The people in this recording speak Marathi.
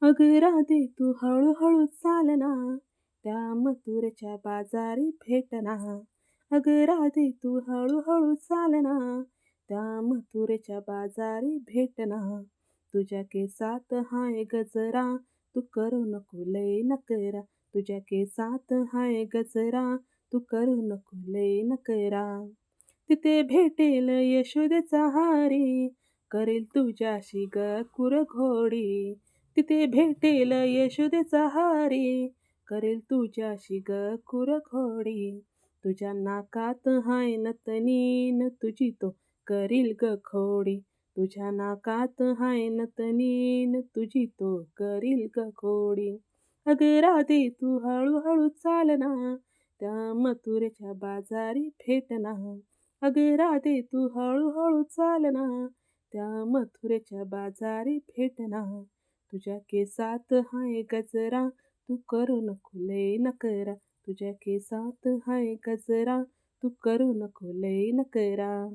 अगं राधे तू हळूहळू चाल ना, त्या मथुरेच्या बाजारी भेट ना. अगं राधे तू हळूहळू चाल ना, त्या मथुरेच्या बाजारी भेट ना. तुझ्या केसात हाय गजरा, तू करू नको लय नकरा. तुझ्या केसात हाय गजरा, तू करू नको लय नकरा. तिथे भेटेल यशोदेचा हारी, करेल तुझ्याशी ग कुरघोडी. तिथे भेटेल यशोदेचा हारी, करेल तुझ्याशी ग कुरघोडी. तुझ्या नाकात हाय नतनीन, तुझी तो करील ग खोडी. तुझ्या नाकात हाय नतनीन, तुझी तो करील ग खोडी. अगं राधे तू हळूहळू चाल ना, त्या मथुरेच्या बाजारी भेट ना. अगं राधे तू हळूहळू चाल ना, त्या मथुरेच्या बाजारी भेट ना. तुझ्या केसात हाय गजरा, तू करू नको लय नकरा. तुझ्या केसात हाय गजरा, तू करू नको लय नकरा.